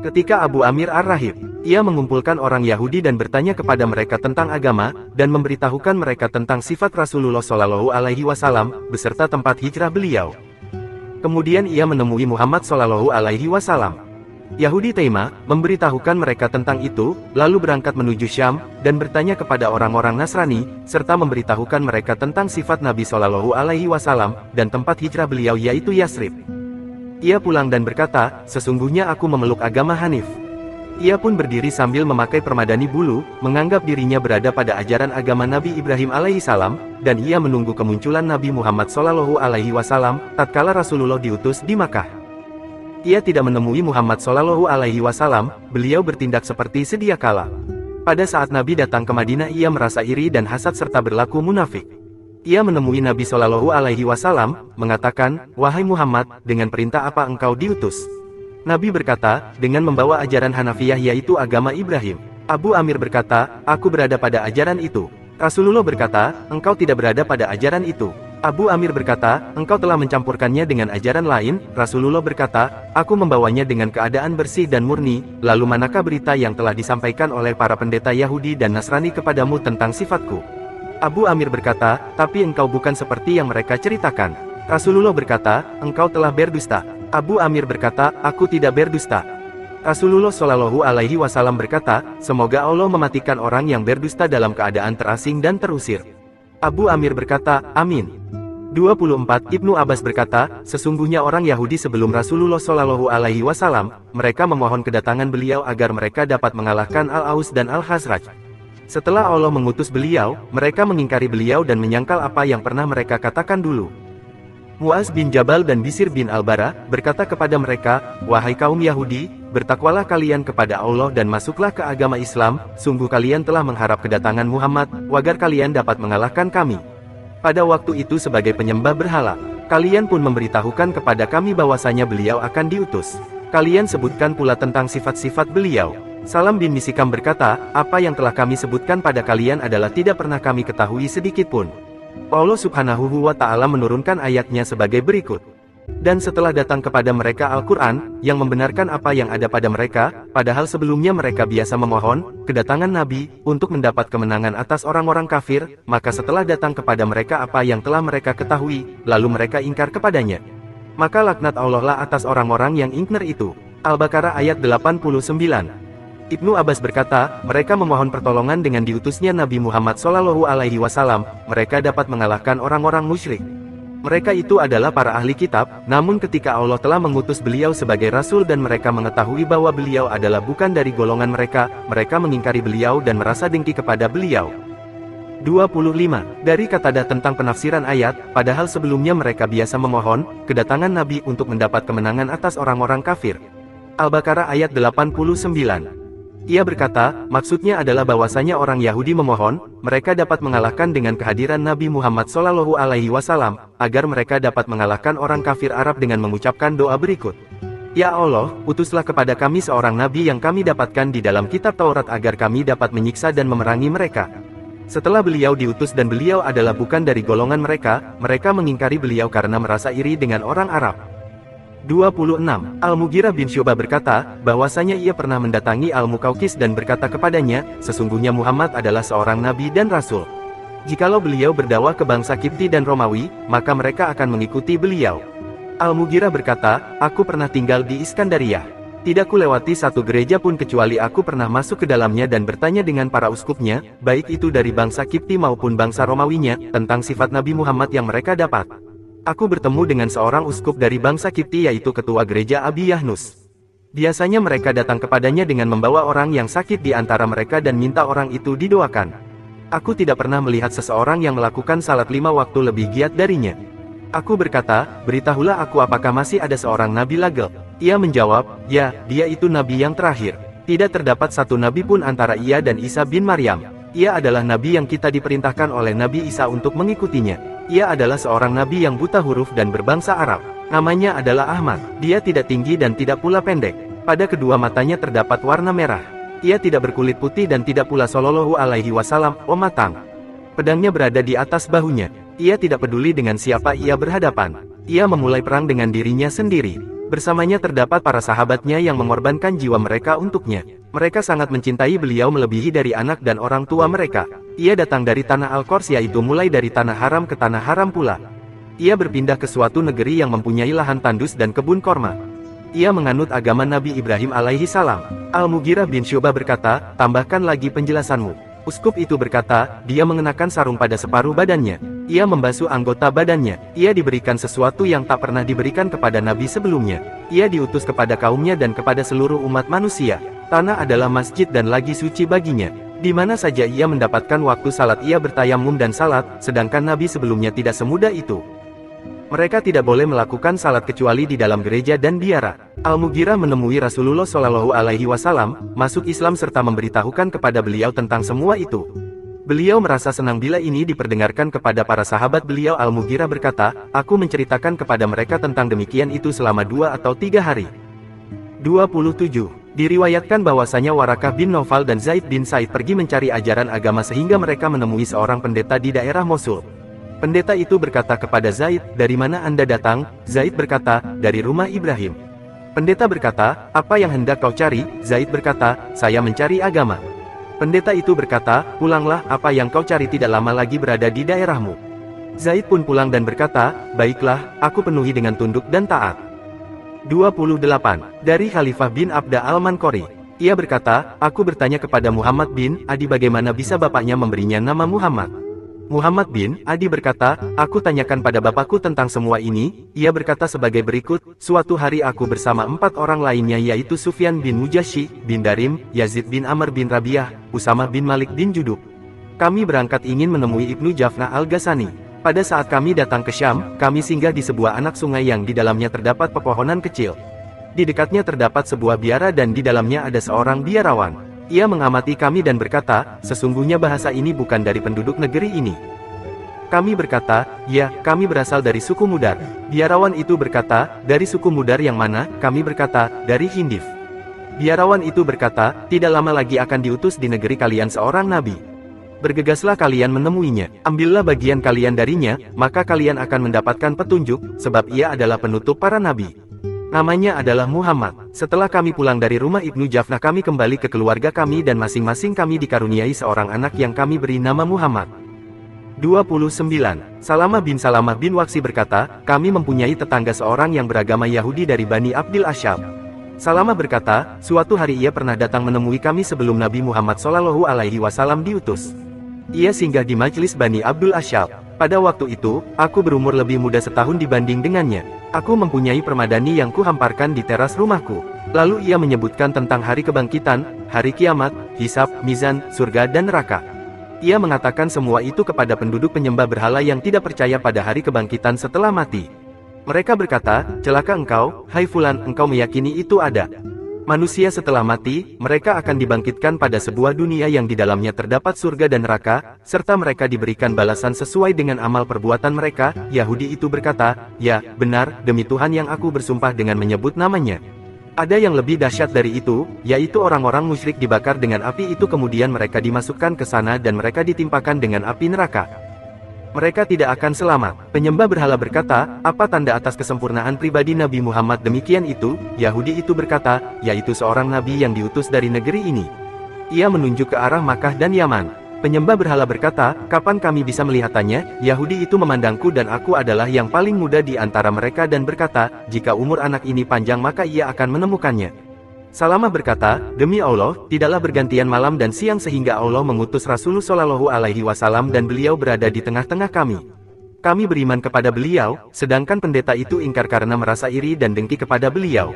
Ketika Abu Amir Ar-Rahib, ia mengumpulkan orang Yahudi dan bertanya kepada mereka tentang agama, dan memberitahukan mereka tentang sifat Rasulullah Shallallahu Alaihi Wasallam, beserta tempat hijrah beliau. Kemudian ia menemui Muhammad Shallallahu Alaihi Wasallam. Yahudi Taimah memberitahukan mereka tentang itu, lalu berangkat menuju Syam, dan bertanya kepada orang-orang Nasrani, serta memberitahukan mereka tentang sifat Nabi Shallallahu Alaihi Wasallam, dan tempat hijrah beliau yaitu Yasrib. Ia pulang dan berkata, sesungguhnya aku memeluk agama Hanif. Ia pun berdiri sambil memakai permadani bulu, menganggap dirinya berada pada ajaran agama Nabi Ibrahim alaihissalam, dan ia menunggu kemunculan Nabi Muhammad Shallallahu Alaihi Wasallam, tatkala Rasulullah diutus di Makkah. Ia tidak menemui Muhammad Shallallahu Alaihi Wasallam, beliau bertindak seperti sedia kala. Pada saat Nabi datang ke Madinah ia merasa iri dan hasad serta berlaku munafik. Ia menemui Nabi Shallallahu Alaihi Wasallam, mengatakan, wahai Muhammad, dengan perintah apa engkau diutus? Nabi berkata, dengan membawa ajaran Hanafiyah yaitu agama Ibrahim. Abu Amir berkata, aku berada pada ajaran itu. Rasulullah berkata, engkau tidak berada pada ajaran itu. Abu Amir berkata, engkau telah mencampurkannya dengan ajaran lain. Rasulullah berkata, aku membawanya dengan keadaan bersih dan murni. Lalu manakah berita yang telah disampaikan oleh para pendeta Yahudi dan Nasrani kepadamu tentang sifatku? Abu Amir berkata, tapi engkau bukan seperti yang mereka ceritakan. Rasulullah berkata, engkau telah berdusta. Abu Amir berkata, aku tidak berdusta. Rasulullah Shallallahu Alaihi Wasallam berkata, semoga Allah mematikan orang yang berdusta dalam keadaan terasing dan terusir. Abu Amir berkata, amin. 24. Ibnu Abbas berkata, sesungguhnya orang Yahudi sebelum Rasulullah Shallallahu Alaihi Wasallam, mereka memohon kedatangan beliau agar mereka dapat mengalahkan Al-Aus dan Al-Khazraj. Setelah Allah mengutus beliau, mereka mengingkari beliau dan menyangkal apa yang pernah mereka katakan dulu. Muaz bin Jabal dan Bisir bin Al-Bara berkata kepada mereka, wahai kaum Yahudi, bertakwalah kalian kepada Allah dan masuklah ke agama Islam, sungguh kalian telah mengharap kedatangan Muhammad, agar kalian dapat mengalahkan kami. Pada waktu itu sebagai penyembah berhala, kalian pun memberitahukan kepada kami bahwasanya beliau akan diutus. Kalian sebutkan pula tentang sifat-sifat beliau. Salam bin Misikam berkata, apa yang telah kami sebutkan pada kalian adalah tidak pernah kami ketahui sedikitpun. Allah Subhanahu wa Ta'ala menurunkan ayatnya sebagai berikut. Dan setelah datang kepada mereka Al-Quran, yang membenarkan apa yang ada pada mereka, padahal sebelumnya mereka biasa memohon kedatangan Nabi, untuk mendapat kemenangan atas orang-orang kafir, maka setelah datang kepada mereka apa yang telah mereka ketahui, lalu mereka ingkar kepadanya. Maka laknat Allah lah atas orang-orang yang ingkar itu. Al-Baqarah ayat 89. Ibnu Abbas berkata, mereka memohon pertolongan dengan diutusnya Nabi Muhammad Shallallahu Alaihi Wasallam, mereka dapat mengalahkan orang-orang musyrik. Mereka itu adalah para ahli kitab, namun ketika Allah telah mengutus beliau sebagai Rasul dan mereka mengetahui bahwa beliau adalah bukan dari golongan mereka, mereka mengingkari beliau dan merasa dengki kepada beliau. 25. Dari Qatadah tentang penafsiran ayat, padahal sebelumnya mereka biasa memohon kedatangan Nabi untuk mendapat kemenangan atas orang-orang kafir. Al-Baqarah ayat 89. Ia berkata, maksudnya adalah bahwasanya orang Yahudi memohon, mereka dapat mengalahkan dengan kehadiran Nabi Muhammad Shallallahu Alaihi Wasallam, agar mereka dapat mengalahkan orang kafir Arab dengan mengucapkan doa berikut. Ya Allah, utuslah kepada kami seorang Nabi yang kami dapatkan di dalam kitab Taurat agar kami dapat menyiksa dan memerangi mereka. Setelah beliau diutus dan beliau adalah bukan dari golongan mereka, mereka mengingkari beliau karena merasa iri dengan orang Arab. 26. Al-Mughirah bin Syu'bah berkata, bahwasanya ia pernah mendatangi Al-Muqawqis dan berkata kepadanya, sesungguhnya Muhammad adalah seorang nabi dan rasul. Jikalau beliau berdakwah ke bangsa Kipti dan Romawi, maka mereka akan mengikuti beliau. Al-Mughirah berkata, aku pernah tinggal di Iskandariyah. Tidak kulewati satu gereja pun kecuali aku pernah masuk ke dalamnya dan bertanya dengan para uskupnya, baik itu dari bangsa Kipti maupun bangsa Romawinya, tentang sifat Nabi Muhammad yang mereka dapat. Aku bertemu dengan seorang uskup dari bangsa Kipti yaitu ketua gereja Abi Yahnus. Biasanya mereka datang kepadanya dengan membawa orang yang sakit di antara mereka dan minta orang itu didoakan. Aku tidak pernah melihat seseorang yang melakukan salat 5 waktu lebih giat darinya. Aku berkata, beritahulah aku apakah masih ada seorang nabi lagi? Ia menjawab, ya, dia itu nabi yang terakhir. Tidak terdapat satu nabi pun antara ia dan Isa bin Maryam. Ia adalah nabi yang kita diperintahkan oleh Nabi Isa untuk mengikutinya. Ia adalah seorang nabi yang buta huruf dan berbangsa Arab. Namanya adalah Ahmad. Dia tidak tinggi dan tidak pula pendek. Pada kedua matanya terdapat warna merah. Ia tidak berkulit putih dan tidak pula Shallallahu Alaihi Wasallam matang. Pedangnya berada di atas bahunya. Ia tidak peduli dengan siapa ia berhadapan. Ia memulai perang dengan dirinya sendiri. Bersamanya terdapat para sahabatnya yang mengorbankan jiwa mereka untuknya. Mereka sangat mencintai beliau melebihi dari anak dan orang tua mereka. Ia datang dari tanah Al-Qors, yaitu mulai dari tanah haram ke tanah haram pula. Ia berpindah ke suatu negeri yang mempunyai lahan tandus dan kebun korma. Ia menganut agama Nabi Ibrahim alaihi salam. Al-Mughirah bin Syu'bah berkata, tambahkan lagi penjelasanmu. Uskup itu berkata, dia mengenakan sarung pada separuh badannya. Ia membasuh anggota badannya. Ia diberikan sesuatu yang tak pernah diberikan kepada Nabi sebelumnya. Ia diutus kepada kaumnya dan kepada seluruh umat manusia. Tanah adalah masjid dan lagi suci baginya. Di mana saja ia mendapatkan waktu salat ia bertayamum dan salat, sedangkan Nabi sebelumnya tidak semudah itu. Mereka tidak boleh melakukan salat kecuali di dalam gereja dan biara. Al-Mughirah menemui Rasulullah Shallallahu Alaihi Wasallam, masuk Islam serta memberitahukan kepada beliau tentang semua itu. Beliau merasa senang bila ini diperdengarkan kepada para sahabat beliau. Al-Mughirah berkata, aku menceritakan kepada mereka tentang demikian itu selama 2 atau 3 hari. 27. Diriwayatkan bahwasanya Warakah bin Naufal dan Zaid bin Said pergi mencari ajaran agama sehingga mereka menemui seorang pendeta di daerah Mosul. Pendeta itu berkata kepada Zaid, dari mana Anda datang? Zaid berkata, dari rumah Ibrahim. Pendeta berkata, apa yang hendak kau cari? Zaid berkata, saya mencari agama. Pendeta itu berkata, pulanglah, apa yang kau cari tidak lama lagi berada di daerahmu. Zaid pun pulang dan berkata, baiklah, aku penuhi dengan tunduk dan taat. 28. Dari Khalifah bin Abda al-Manqori. Ia berkata, aku bertanya kepada Muhammad bin Adi bagaimana bisa bapaknya memberinya nama Muhammad. Muhammad bin Adi berkata, aku tanyakan pada bapakku tentang semua ini. Ia berkata sebagai berikut, suatu hari aku bersama 4 orang lainnya yaitu Sufyan bin Mujashi, bin Darim, Yazid bin Amr bin Rabiah, Usamah bin Malik bin Judub. Kami berangkat ingin menemui Ibnu Jafna al-Ghasani. Pada saat kami datang ke Syam, kami singgah di sebuah anak sungai yang di dalamnya terdapat pepohonan kecil. Di dekatnya terdapat sebuah biara dan di dalamnya ada seorang biarawan. Ia mengamati kami dan berkata, sesungguhnya bahasa ini bukan dari penduduk negeri ini. Kami berkata, ya, kami berasal dari suku Mudar. Biarawan itu berkata, dari suku Mudar yang mana? Kami berkata, dari Hindif. Biarawan itu berkata, tidak lama lagi akan diutus di negeri kalian seorang nabi. Bergegaslah kalian menemuinya, ambillah bagian kalian darinya, maka kalian akan mendapatkan petunjuk, sebab ia adalah penutup para nabi. Namanya adalah Muhammad. Setelah kami pulang dari rumah Ibnu Jafnah kami kembali ke keluarga kami dan masing-masing kami dikaruniai seorang anak yang kami beri nama Muhammad. 29. Salamah bin Waqsi berkata, kami mempunyai tetangga seorang yang beragama Yahudi dari Bani Abdil Ashab. Salamah berkata, suatu hari ia pernah datang menemui kami sebelum Nabi Muhammad Shallallahu Alaihi Wasallam diutus. Ia singgah di majelis Bani Abdul Ashab. Pada waktu itu, aku berumur lebih muda setahun dibanding dengannya. Aku mempunyai permadani yang kuhamparkan di teras rumahku. Lalu ia menyebutkan tentang hari kebangkitan, hari kiamat, hisab, mizan, surga dan neraka. Ia mengatakan semua itu kepada penduduk penyembah berhala yang tidak percaya pada hari kebangkitan setelah mati. Mereka berkata, celaka engkau, hai fulan, engkau meyakini itu ada. Manusia setelah mati, mereka akan dibangkitkan pada sebuah dunia yang di dalamnya terdapat surga dan neraka, serta mereka diberikan balasan sesuai dengan amal perbuatan mereka. Yahudi itu berkata, ya, benar, demi Tuhan yang aku bersumpah dengan menyebut namanya. Ada yang lebih dahsyat dari itu, yaitu orang-orang musyrik dibakar dengan api itu kemudian mereka dimasukkan ke sana dan mereka ditimpakan dengan api neraka. Mereka tidak akan selamat. Penyembah berhala berkata, apa tanda atas kesempurnaan pribadi Nabi Muhammad demikian itu? Yahudi itu berkata, yaitu seorang nabi yang diutus dari negeri ini. Ia menunjuk ke arah Makkah dan Yaman. Penyembah berhala berkata, kapan kami bisa melihatannya? Yahudi itu memandangku dan aku adalah yang paling muda di antara mereka dan berkata, jika umur anak ini panjang maka ia akan menemukannya. Salamah berkata, demi Allah, tidaklah bergantian malam dan siang sehingga Allah mengutus Rasulullah Shallallahu Alaihi Wasallam dan beliau berada di tengah-tengah kami. Kami beriman kepada beliau, sedangkan pendeta itu ingkar karena merasa iri dan dengki kepada beliau.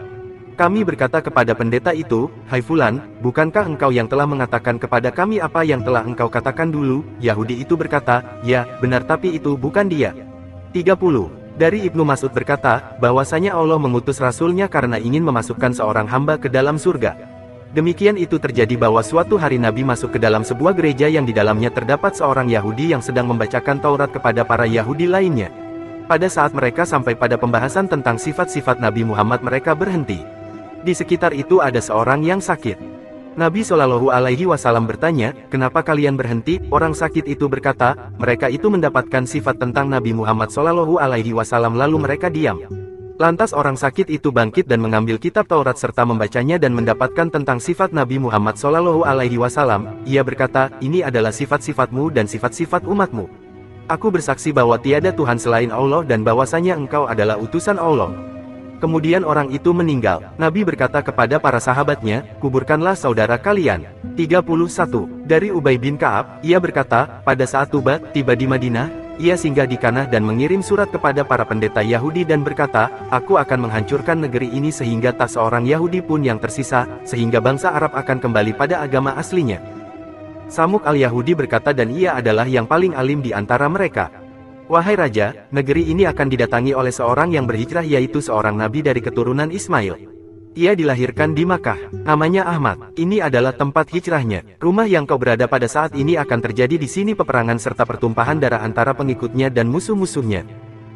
Kami berkata kepada pendeta itu, hai fulan, bukankah engkau yang telah mengatakan kepada kami apa yang telah engkau katakan dulu? Yahudi itu berkata, ya, benar tapi itu bukan dia. 30. Dari Ibnu Mas'ud berkata, bahwasanya Allah mengutus Rasulnya karena ingin memasukkan seorang hamba ke dalam surga. Demikian itu terjadi bahwa suatu hari Nabi masuk ke dalam sebuah gereja yang di dalamnya terdapat seorang Yahudi yang sedang membacakan Taurat kepada para Yahudi lainnya. Pada saat mereka sampai pada pembahasan tentang sifat-sifat Nabi Muhammad mereka berhenti. Di sekitar itu ada seorang yang sakit. Nabi Shallallahu Alaihi Wasallam bertanya, kenapa kalian berhenti? Orang sakit itu berkata, mereka itu mendapatkan sifat tentang Nabi Muhammad Shallallahu Alaihi Wasallam lalu mereka diam. Lantas orang sakit itu bangkit dan mengambil kitab Taurat serta membacanya dan mendapatkan tentang sifat Nabi Muhammad SAW. Ia berkata, ini adalah sifat-sifatmu dan sifat-sifat umatmu. Aku bersaksi bahwa tiada Tuhan selain Allah dan bahwasanya engkau adalah utusan Allah. Kemudian orang itu meninggal. Nabi berkata kepada para sahabatnya, kuburkanlah saudara kalian. 31. Dari Ubay bin Ka'ab, ia berkata, pada saat Tuba tiba di Madinah, ia singgah di Kanah dan mengirim surat kepada para pendeta Yahudi dan berkata, aku akan menghancurkan negeri ini sehingga tak seorang Yahudi pun yang tersisa, sehingga bangsa Arab akan kembali pada agama aslinya. Samuk al-Yahudi berkata dan ia adalah yang paling alim di antara mereka. Wahai raja, negeri ini akan didatangi oleh seorang yang berhijrah yaitu seorang nabi dari keturunan Ismail. Ia dilahirkan di Makkah, namanya Ahmad. Ini adalah tempat hijrahnya. Rumah yang kau berada pada saat ini akan terjadi di sini peperangan serta pertumpahan darah antara pengikutnya dan musuh-musuhnya.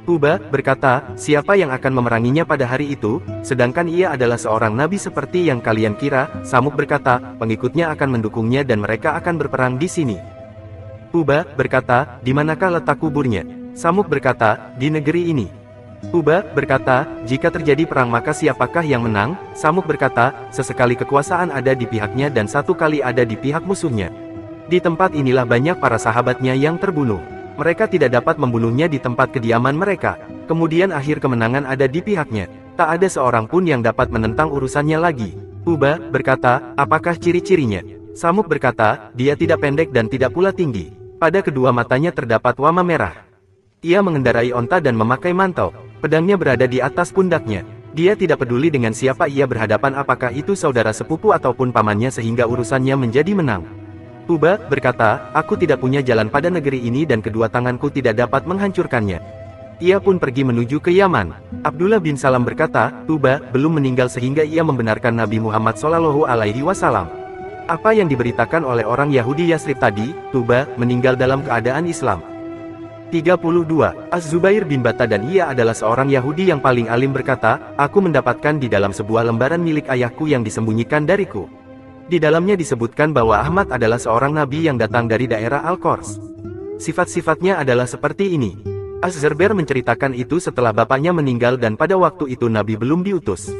Uba berkata, siapa yang akan memeranginya pada hari itu, sedangkan ia adalah seorang nabi seperti yang kalian kira? Samuk berkata, pengikutnya akan mendukungnya dan mereka akan berperang di sini. Uba berkata, di manakah letak kuburnya? Samuk berkata, di negeri ini. Uba berkata, jika terjadi perang maka siapakah yang menang? Samuk berkata, sesekali kekuasaan ada di pihaknya dan satu kali ada di pihak musuhnya. Di tempat inilah banyak para sahabatnya yang terbunuh. Mereka tidak dapat membunuhnya di tempat kediaman mereka. Kemudian akhir kemenangan ada di pihaknya. Tak ada seorang pun yang dapat menentang urusannya lagi. Uba berkata, apakah ciri-cirinya? Samuk berkata, dia tidak pendek dan tidak pula tinggi. Pada kedua matanya terdapat wama merah. Ia mengendarai onta dan memakai mantel. Pedangnya berada di atas pundaknya. Dia tidak peduli dengan siapa ia berhadapan, apakah itu saudara sepupu ataupun pamannya, sehingga urusannya menjadi menang. Uba berkata, aku tidak punya jalan pada negeri ini dan kedua tanganku tidak dapat menghancurkannya. Ia pun pergi menuju ke Yaman. Abdullah bin Salam berkata, Uba belum meninggal sehingga ia membenarkan Nabi Muhammad SAW. Apa yang diberitakan oleh orang Yahudi Yasrib tadi, Uba meninggal dalam keadaan Islam. 32. Az-Zubair bin Batta dan ia adalah seorang Yahudi yang paling alim berkata, aku mendapatkan di dalam sebuah lembaran milik ayahku yang disembunyikan dariku. Di dalamnya disebutkan bahwa Ahmad adalah seorang nabi yang datang dari daerah Al-Qors. Sifat-sifatnya adalah seperti ini. Az-Zubair menceritakan itu setelah bapaknya meninggal dan pada waktu itu nabi belum diutus.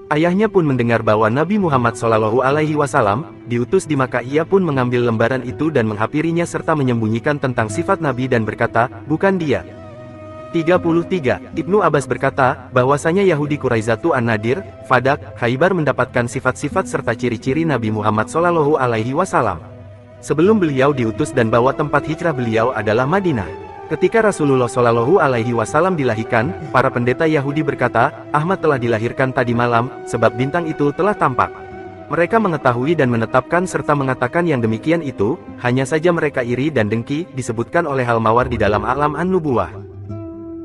Ayahnya pun mendengar bahwa Nabi Muhammad SAW diutus di Makkah. Ia pun mengambil lembaran itu dan menghampirinya serta menyembunyikan tentang sifat Nabi dan berkata, bukan dia. 33. Ibnu Abbas berkata, bahwasanya Yahudi Quraizatu An-Nadir, Fadak, Khaybar mendapatkan sifat-sifat serta ciri-ciri Nabi Muhammad SAW. Sebelum beliau diutus dan bahwa tempat hijrah beliau adalah Madinah. Ketika Rasulullah SAW dilahirkan, para pendeta Yahudi berkata, Ahmad telah dilahirkan tadi malam, sebab bintang itu telah tampak. Mereka mengetahui dan menetapkan serta mengatakan yang demikian itu, hanya saja mereka iri dan dengki, disebutkan oleh Al-Mawar di dalam Alam An-Nubuwah.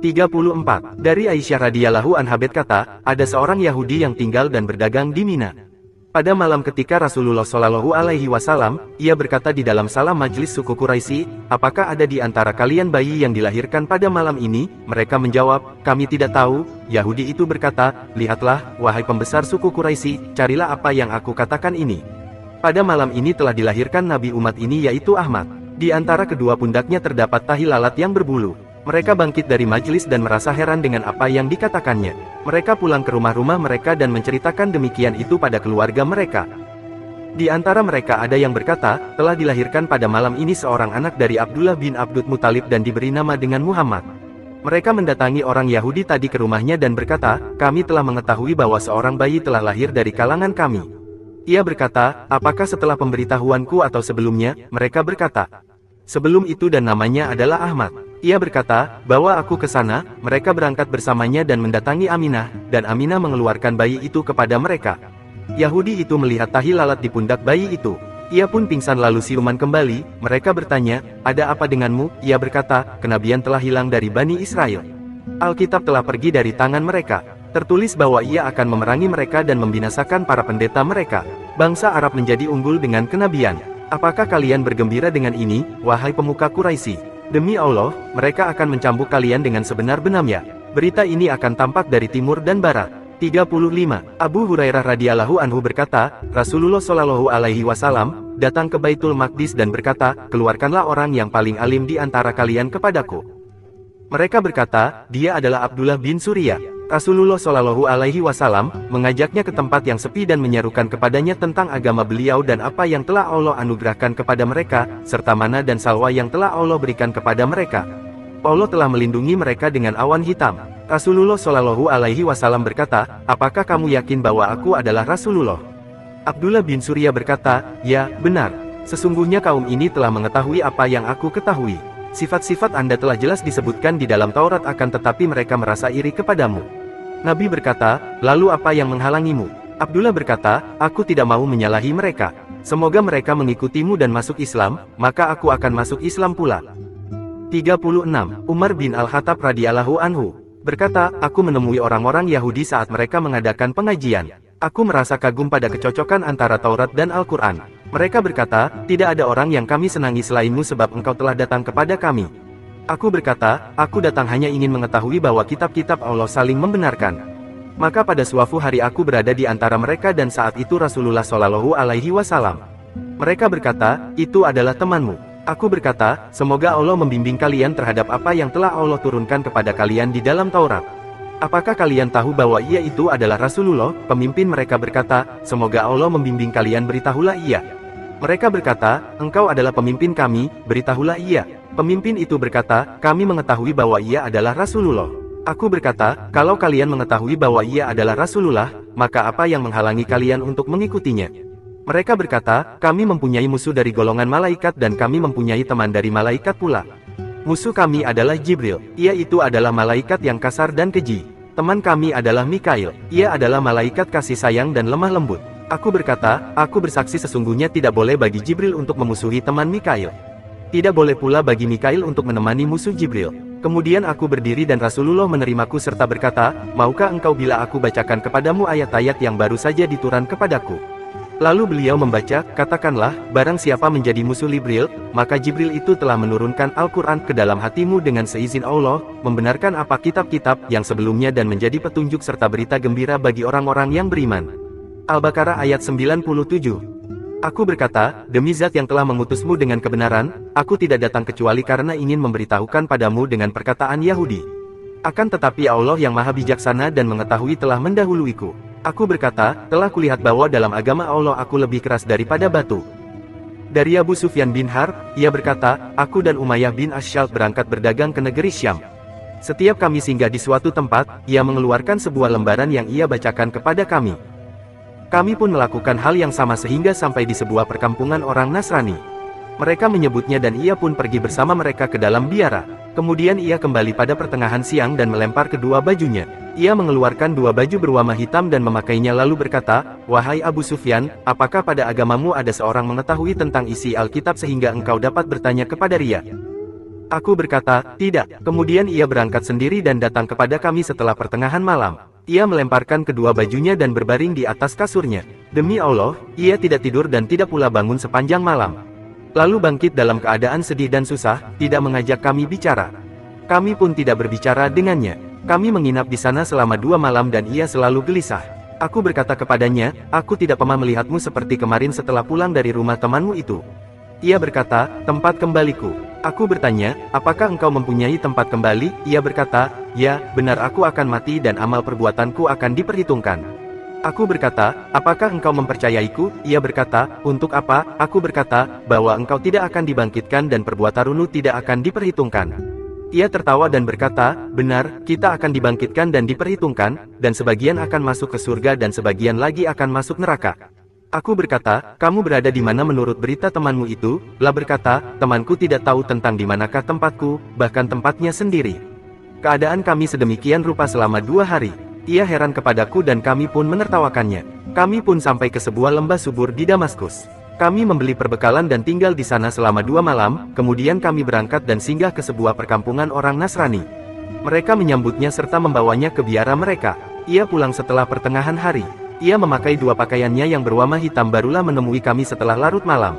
34. Dari Aisyah radhiyallahu anha berkata, ada seorang Yahudi yang tinggal dan berdagang di Mina. Pada malam ketika Rasulullah SAW, ia berkata di dalam salah majlis suku Quraisy, apakah ada di antara kalian bayi yang dilahirkan pada malam ini? Mereka menjawab, kami tidak tahu. Yahudi itu berkata, lihatlah, wahai pembesar suku Quraisy, carilah apa yang aku katakan ini. Pada malam ini telah dilahirkan nabi umat ini yaitu Ahmad. Di antara kedua pundaknya terdapat tahi lalat yang berbulu. Mereka bangkit dari majlis dan merasa heran dengan apa yang dikatakannya. Mereka pulang ke rumah-rumah mereka dan menceritakan demikian itu pada keluarga mereka. Di antara mereka ada yang berkata, telah dilahirkan pada malam ini seorang anak dari Abdullah bin Abdul Muthalib dan diberi nama dengan Muhammad. Mereka mendatangi orang Yahudi tadi ke rumahnya dan berkata, kami telah mengetahui bahwa seorang bayi telah lahir dari kalangan kami. Ia berkata, apakah setelah pemberitahuanku atau sebelumnya? Mereka berkata, sebelum itu dan namanya adalah Ahmad. Ia berkata, bawa aku ke sana. Mereka berangkat bersamanya dan mendatangi Aminah, dan Aminah mengeluarkan bayi itu kepada mereka. Yahudi itu melihat tahi lalat di pundak bayi itu. Ia pun pingsan lalu siuman kembali. Mereka bertanya, ada apa denganmu? Ia berkata, kenabian telah hilang dari Bani Israel. Alkitab telah pergi dari tangan mereka. Tertulis bahwa ia akan memerangi mereka dan membinasakan para pendeta mereka. Bangsa Arab menjadi unggul dengan kenabian. Apakah kalian bergembira dengan ini, wahai pemuka Quraisy? Demi Allah, mereka akan mencambuk kalian dengan sebenar-benarnya. Berita ini akan tampak dari timur dan barat. 35. Abu Hurairah radhiyallahu anhu berkata, Rasulullah SAW datang ke Baitul Maqdis dan berkata, keluarkanlah orang yang paling alim di antara kalian kepadaku. Mereka berkata, dia adalah Abdullah bin Suriyah. Rasulullah Shallallahu Alaihi Wasallam mengajaknya ke tempat yang sepi dan menyerukan kepadanya tentang agama beliau dan apa yang telah Allah anugerahkan kepada mereka, serta mana dan salwa yang telah Allah berikan kepada mereka. Allah telah melindungi mereka dengan awan hitam. Rasulullah Shallallahu Alaihi Wasallam berkata, apakah kamu yakin bahwa aku adalah Rasulullah? Abdullah bin Surya berkata, ya, benar. Sesungguhnya kaum ini telah mengetahui apa yang aku ketahui. Sifat-sifat Anda telah jelas disebutkan di dalam Taurat akan tetapi mereka merasa iri kepadamu. Nabi berkata, lalu apa yang menghalangimu? Abdullah berkata, aku tidak mau menyalahi mereka. Semoga mereka mengikutimu dan masuk Islam, maka aku akan masuk Islam pula. 36. Umar bin Al-Khattab radhiyallahu anhu berkata, aku menemui orang-orang Yahudi saat mereka mengadakan pengajian. Aku merasa kagum pada kecocokan antara Taurat dan Al-Quran. Mereka berkata, tidak ada orang yang kami senangi selainmu sebab engkau telah datang kepada kami. Aku berkata, aku datang hanya ingin mengetahui bahwa kitab-kitab Allah saling membenarkan. Maka pada suatu hari aku berada di antara mereka dan saat itu Rasulullah Shallallahu Alaihi Wasallam. Mereka berkata, itu adalah temanmu. Aku berkata, semoga Allah membimbing kalian terhadap apa yang telah Allah turunkan kepada kalian di dalam Taurat. Apakah kalian tahu bahwa ia itu adalah Rasulullah? Pemimpin mereka berkata, semoga Allah membimbing kalian, beritahulah ia. Mereka berkata, engkau adalah pemimpin kami, beritahulah ia. Pemimpin itu berkata, kami mengetahui bahwa ia adalah Rasulullah. Aku berkata, kalau kalian mengetahui bahwa ia adalah Rasulullah, maka apa yang menghalangi kalian untuk mengikutinya? Mereka berkata, kami mempunyai musuh dari golongan malaikat dan kami mempunyai teman dari malaikat pula. Musuh kami adalah Jibril, ia itu adalah malaikat yang kasar dan keji. Teman kami adalah Mikail, ia adalah malaikat kasih sayang dan lemah lembut. Aku berkata, aku bersaksi sesungguhnya tidak boleh bagi Jibril untuk memusuhi teman Mikail. Tidak boleh pula bagi Mikail untuk menemani musuh Jibril. Kemudian aku berdiri dan Rasulullah menerimaku serta berkata, maukah engkau bila aku bacakan kepadamu ayat-ayat yang baru saja diturun kepadaku? Lalu beliau membaca, katakanlah, barang siapa menjadi musuh Jibril, maka Jibril itu telah menurunkan Al-Quran ke dalam hatimu dengan seizin Allah, membenarkan apa kitab-kitab yang sebelumnya dan menjadi petunjuk serta berita gembira bagi orang-orang yang beriman. Al-Baqarah ayat 97. Aku berkata, demi zat yang telah mengutusmu dengan kebenaran, aku tidak datang kecuali karena ingin memberitahukan padamu dengan perkataan Yahudi. Akan tetapi Allah yang maha bijaksana dan mengetahui telah mendahuluiku. Aku berkata, telah kulihat bahwa dalam agama Allah aku lebih keras daripada batu. Dari Abu Sufyan bin Harb, ia berkata, aku dan Umayyah bin Asy'alth berangkat berdagang ke negeri Syam. Setiap kami singgah di suatu tempat, ia mengeluarkan sebuah lembaran yang ia bacakan kepada kami. Kami pun melakukan hal yang sama sehingga sampai di sebuah perkampungan orang Nasrani. Mereka menyebutnya dan ia pun pergi bersama mereka ke dalam biara. Kemudian ia kembali pada pertengahan siang dan melempar kedua bajunya. Ia mengeluarkan dua baju berwarna hitam dan memakainya lalu berkata, wahai Abu Sufyan, apakah pada agamamu ada seorang mengetahui tentang isi Alkitab sehingga engkau dapat bertanya kepada dia? Aku berkata, tidak. Kemudian ia berangkat sendiri dan datang kepada kami setelah pertengahan malam. Ia melemparkan kedua bajunya dan berbaring di atas kasurnya. Demi Allah, ia tidak tidur dan tidak pula bangun sepanjang malam. Lalu bangkit dalam keadaan sedih dan susah, tidak mengajak kami bicara. Kami pun tidak berbicara dengannya. Kami menginap di sana selama 2 malam dan ia selalu gelisah. Aku berkata kepadanya, aku tidak pernah melihatmu seperti kemarin setelah pulang dari rumah temanmu itu. Ia berkata, tempat kembaliku. Aku bertanya, apakah engkau mempunyai tempat kembali? Ia berkata, ya, benar aku akan mati dan amal perbuatanku akan diperhitungkan. Aku berkata, apakah engkau mempercayaiku? Ia berkata, untuk apa? Aku berkata, bahwa engkau tidak akan dibangkitkan dan perbuatanmu tidak akan diperhitungkan. Ia tertawa dan berkata, benar, kita akan dibangkitkan dan diperhitungkan, dan sebagian akan masuk ke surga dan sebagian lagi akan masuk neraka. Aku berkata, kamu berada di mana menurut berita temanmu itu? Lah berkata, temanku tidak tahu tentang di manakah tempatku, bahkan tempatnya sendiri. Keadaan kami sedemikian rupa selama 2 hari. Ia heran kepadaku dan kami pun menertawakannya. Kami pun sampai ke sebuah lembah subur di Damaskus. Kami membeli perbekalan dan tinggal di sana selama 2 malam, kemudian kami berangkat dan singgah ke sebuah perkampungan orang Nasrani. Mereka menyambutnya serta membawanya ke biara mereka. Ia pulang setelah pertengahan hari. Ia memakai 2 pakaiannya yang berwarna hitam barulah menemui kami setelah larut malam.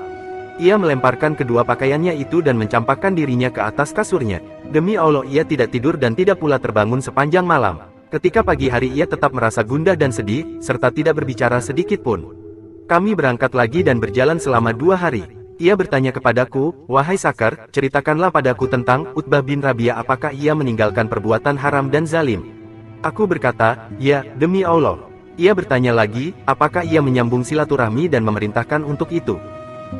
Ia melemparkan kedua pakaiannya itu dan mencampakkan dirinya ke atas kasurnya. Demi Allah ia tidak tidur dan tidak pula terbangun sepanjang malam. Ketika pagi hari ia tetap merasa gundah dan sedih, serta tidak berbicara sedikit pun. Kami berangkat lagi dan berjalan selama 2 hari. Ia bertanya kepadaku, wahai Sakar, ceritakanlah padaku tentang Utbah bin Rabi'ah apakah ia meninggalkan perbuatan haram dan zalim. Aku berkata, ya, demi Allah. Ia bertanya lagi, apakah ia menyambung silaturahmi dan memerintahkan untuk itu?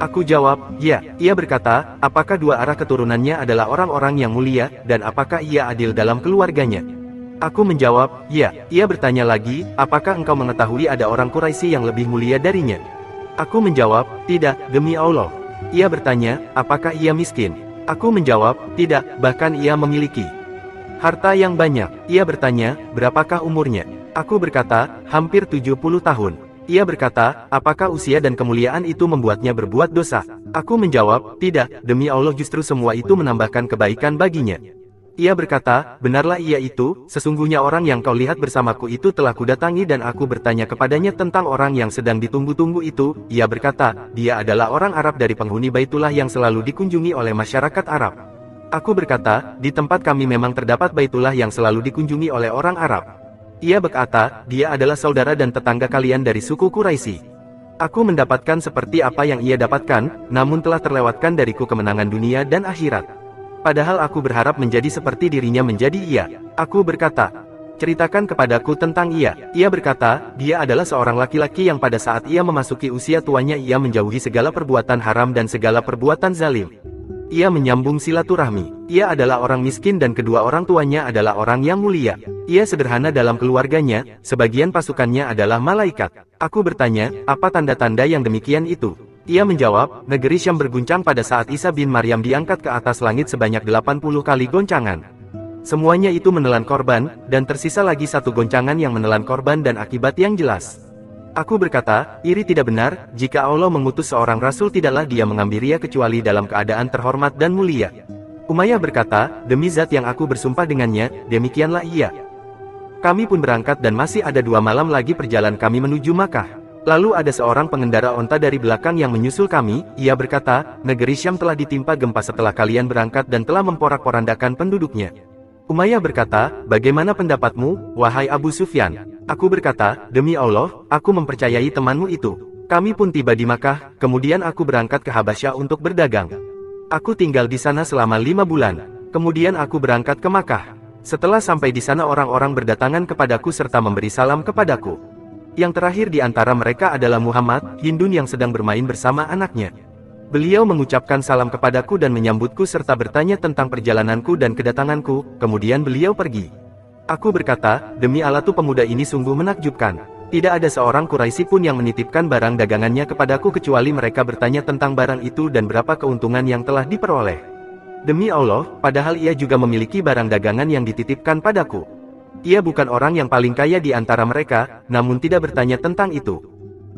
Aku jawab, ya. Ia berkata, apakah dua arah keturunannya adalah orang-orang yang mulia, dan apakah ia adil dalam keluarganya? Aku menjawab, ya. Ia bertanya lagi, apakah engkau mengetahui ada orang Quraisy yang lebih mulia darinya? Aku menjawab, tidak, demi Allah. Ia bertanya, apakah ia miskin? Aku menjawab, tidak, bahkan ia memiliki harta yang banyak. Ia bertanya, berapakah umurnya? Aku berkata, hampir 70 tahun. Ia berkata, apakah usia dan kemuliaan itu membuatnya berbuat dosa? Aku menjawab, tidak, demi Allah justru semua itu menambahkan kebaikan baginya. Ia berkata, benarlah ia itu, sesungguhnya orang yang kau lihat bersamaku itu telah kudatangi dan aku bertanya kepadanya tentang orang yang sedang ditunggu-tunggu itu. Ia berkata, dia adalah orang Arab dari penghuni Baitullah yang selalu dikunjungi oleh masyarakat Arab. Aku berkata, di tempat kami memang terdapat Baitullah yang selalu dikunjungi oleh orang Arab. Ia berkata, dia adalah saudara dan tetangga kalian dari suku Quraisy. Aku mendapatkan seperti apa yang ia dapatkan, namun telah terlewatkan dariku kemenangan dunia dan akhirat. Padahal aku berharap menjadi seperti dirinya menjadi ia. Aku berkata, ceritakan kepadaku tentang ia. Ia berkata, dia adalah seorang laki-laki yang pada saat ia memasuki usia tuanya ia menjauhi segala perbuatan haram dan segala perbuatan zalim. Ia menyambung silaturahmi. Ia adalah orang miskin dan kedua orang tuanya adalah orang yang mulia. Ia sederhana dalam keluarganya, sebagian pasukannya adalah malaikat. Aku bertanya, apa tanda-tanda yang demikian itu? Ia menjawab, negeri Syam berguncang pada saat Isa bin Maryam diangkat ke atas langit sebanyak 80 kali goncangan. Semuanya itu menelan korban, dan tersisa lagi satu goncangan yang menelan korban dan akibat yang jelas. Aku berkata, iri tidak benar, jika Allah mengutus seorang rasul tidaklah dia mengambil ria kecuali dalam keadaan terhormat dan mulia. Umayyah berkata, demi zat yang aku bersumpah dengannya, demikianlah ia. Kami pun berangkat dan masih ada 2 malam lagi perjalanan kami menuju Makkah. Lalu ada seorang pengendara onta dari belakang yang menyusul kami, ia berkata, negeri Syam telah ditimpa gempa setelah kalian berangkat dan telah memporak-porandakan penduduknya. Umayyah berkata, bagaimana pendapatmu, wahai Abu Sufyan? Aku berkata, demi Allah, aku mempercayai temanmu itu. Kami pun tiba di Makkah, kemudian aku berangkat ke Habasyah untuk berdagang. Aku tinggal di sana selama 5 bulan. Kemudian aku berangkat ke Makkah. Setelah sampai di sana orang-orang berdatangan kepadaku serta memberi salam kepadaku. Yang terakhir di antara mereka adalah Muhammad, Hindun yang sedang bermain bersama anaknya. Beliau mengucapkan salam kepadaku dan menyambutku serta bertanya tentang perjalananku dan kedatanganku, kemudian beliau pergi. Aku berkata, demi Allah tuh pemuda ini sungguh menakjubkan. Tidak ada seorang Quraisy pun yang menitipkan barang dagangannya kepadaku kecuali mereka bertanya tentang barang itu dan berapa keuntungan yang telah diperoleh. Demi Allah, padahal ia juga memiliki barang dagangan yang dititipkan padaku. Ia bukan orang yang paling kaya di antara mereka, namun tidak bertanya tentang itu.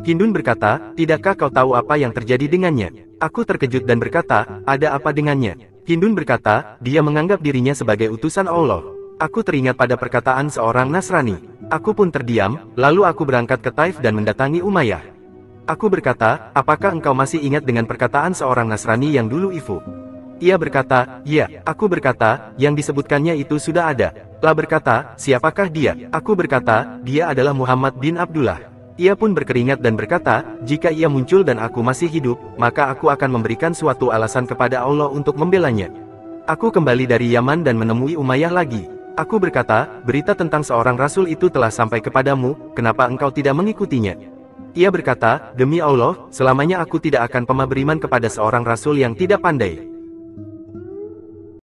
Hindun berkata, tidakkah kau tahu apa yang terjadi dengannya? Aku terkejut dan berkata, ada apa dengannya? Hindun berkata, dia menganggap dirinya sebagai utusan Allah. Aku teringat pada perkataan seorang Nasrani. Aku pun terdiam, lalu aku berangkat ke Taif dan mendatangi Umayyah. Aku berkata, apakah engkau masih ingat dengan perkataan seorang Nasrani yang dulu Ifu? Ia berkata, ya. Aku berkata, yang disebutkannya itu sudah ada. Lah berkata, siapakah dia? Aku berkata, dia adalah Muhammad bin Abdullah. Ia pun berkeringat dan berkata, jika ia muncul dan aku masih hidup, maka aku akan memberikan suatu alasan kepada Allah untuk membelanya. Aku kembali dari Yaman dan menemui Umayyah lagi. Aku berkata, berita tentang seorang rasul itu telah sampai kepadamu, kenapa engkau tidak mengikutinya? Ia berkata, demi Allah, selamanya aku tidak akan pernah beriman kepada seorang rasul yang tidak pandai.